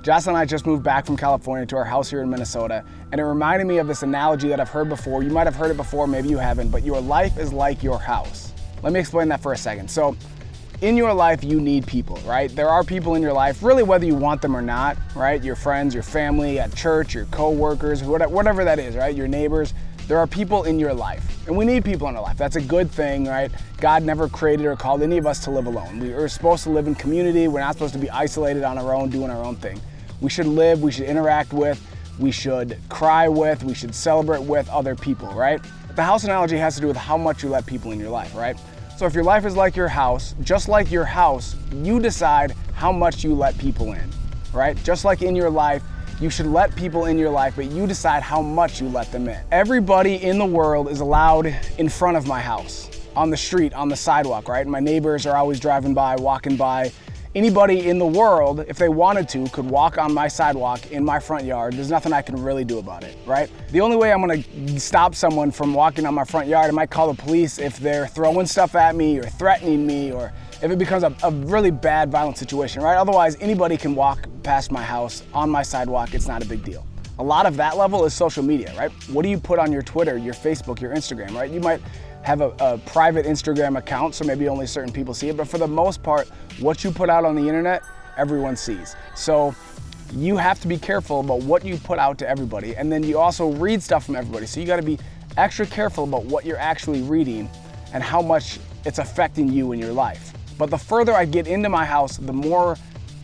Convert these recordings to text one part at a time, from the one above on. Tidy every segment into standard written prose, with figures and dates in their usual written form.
Jocelyn and I just moved back from California to our house here in Minnesota, and it reminded me of this analogy that I've heard before. You might have heard it before, maybe you haven't, but your life is like your house. Let me explain that for a second. So, in your life, you need people, right? There are people in your life, really whether you want them or not, right? Your friends, your family, at church, your co-workers, whatever that is, right? Your neighbors. There are people in your life, and we need people in our life. That's a good thing, right? God never created or called any of us to live alone. We are supposed to live in community. We're not supposed to be isolated on our own, doing our own thing. We should live, we should interact with, we should cry with, we should celebrate with other people, right? The house analogy has to do with how much you let people in your life, right? So if your life is like your house, just like your house, you decide how much you let people in, right? Just like in your life, you should let people in your life, but you decide how much you let them in. Everybody in the world is allowed in front of my house, on the street, on the sidewalk, right? My neighbors are always driving by, walking by. Anybody in the world, if they wanted to, could walk on my sidewalk in my front yard. There's nothing I can really do about it, right? The only way I'm gonna stop someone from walking on my front yard, I might call the police if they're throwing stuff at me or threatening me, or if it becomes a really bad, violent situation, right? Otherwise, anybody can walk past my house on my sidewalk. It's not a big deal. A lot of that level is social media, right? What do you put on your Twitter, your Facebook, your Instagram, right? You might have a private Instagram account, so maybe only certain people see it, but for the most part, what you put out on the internet, everyone sees. So you have to be careful about what you put out to everybody, and then you also read stuff from everybody. So you gotta be extra careful about what you're actually reading and how much it's affecting you in your life. But the further I get into my house, the more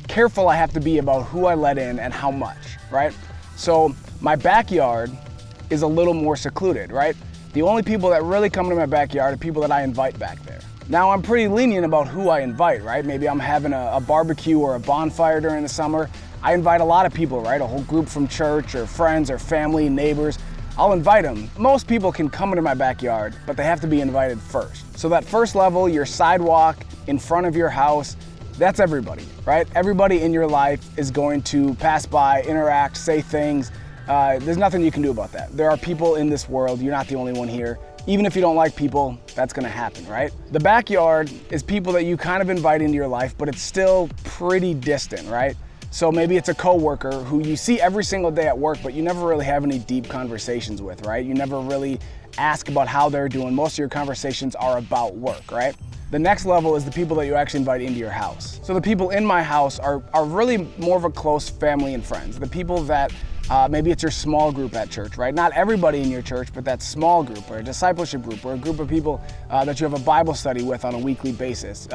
careful I have to be about who I let in and how much, right? So my backyard is a little more secluded, right? The only people that really come to my backyard are people that I invite back there. Now, I'm pretty lenient about who I invite, right? Maybe I'm having a barbecue or a bonfire during the summer. I invite a lot of people, right? A whole group from church or friends or family, neighbors. I'll invite them. Most people can come into my backyard, but they have to be invited first. So that first level, your sidewalk in front of your house, that's everybody, right? Everybody in your life is going to pass by, interact, say things. There's nothing you can do about that. There are people in this world, you're not the only one here. Even if you don't like people, that's gonna happen, right? The backyard is people that you kind of invite into your life, but it's still pretty distant, right? So maybe it's a coworker who you see every single day at work, but you never really have any deep conversations with, right? You never really ask about how they're doing. Most of your conversations are about work, right? The next level is the people that you actually invite into your house. So the people in my house are really more of a close family and friends. The people that maybe it's your small group at church, right? Not everybody in your church, but that small group or a discipleship group or a group of people that you have a Bible study with on a weekly basis.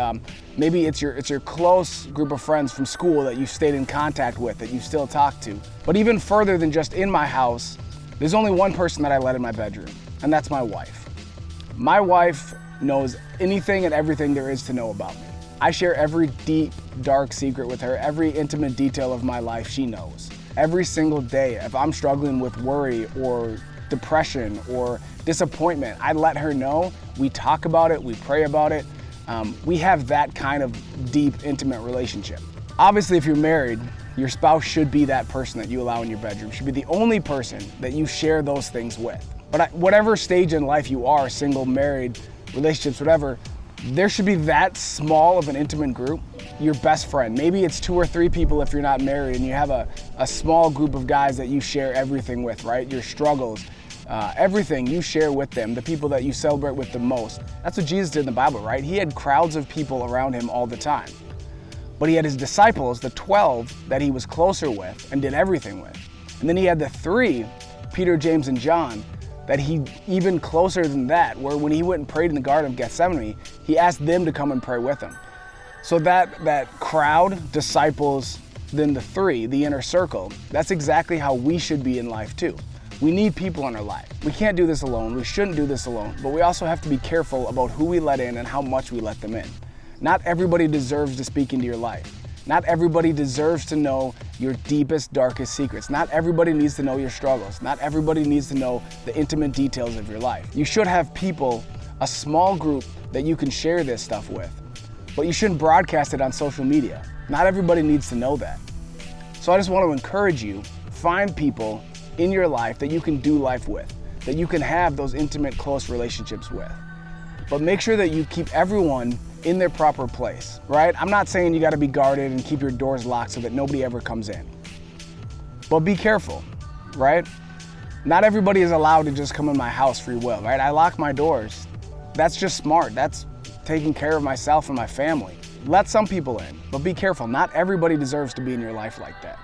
Maybe it's your close group of friends from school that you stayed in contact with, that you still talk to. But even further than just in my house, there's only one person that I let in my bedroom, and that's my wife. My wife knows anything and everything there is to know about me. I share every deep, dark secret with her. Every intimate detail of my life she knows. Every single day, if I'm struggling with worry or depression or disappointment, I let her know. We talk about it, we pray about it. We have that kind of deep, intimate relationship. Obviously, if you're married, your spouse should be that person that you allow in your bedroom, should be the only person that you share those things with. But at whatever stage in life you are, single, married, relationships, whatever, there should be that small of an intimate group, your best friend. Maybe it's 2 or 3 people if you're not married and you have a small group of guys that you share everything with, right? Your struggles, everything you share with them, the people that you celebrate with the most. That's what Jesus did in the Bible, right? He had crowds of people around him all the time. But he had his disciples, the 12 that he was closer with and did everything with. And then he had the 3, Peter, James, and John, that he even closer than that, where when he went and prayed in the Garden of Gethsemane, he asked them to come and pray with him. So that crowd, disciples, then the 3, the inner circle, that's exactly how we should be in life too. We need people in our life. We can't do this alone, we shouldn't do this alone, but we also have to be careful about who we let in and how much we let them in. Not everybody deserves to speak into your life. Not everybody deserves to know your deepest, darkest secrets. Not everybody needs to know your struggles. Not everybody needs to know the intimate details of your life. You should have people, a small group that you can share this stuff with, but you shouldn't broadcast it on social media. Not everybody needs to know that. So I just want to encourage you, find people in your life that you can do life with, that you can have those intimate, close relationships with. But make sure that you keep everyone in their proper place, right? I'm not saying you gotta be guarded and keep your doors locked so that nobody ever comes in. But be careful, right? Not everybody is allowed to just come in my house free will, right? I lock my doors. That's just smart. That's taking care of myself and my family. Let some people in, but be careful. Not everybody deserves to be in your life like that.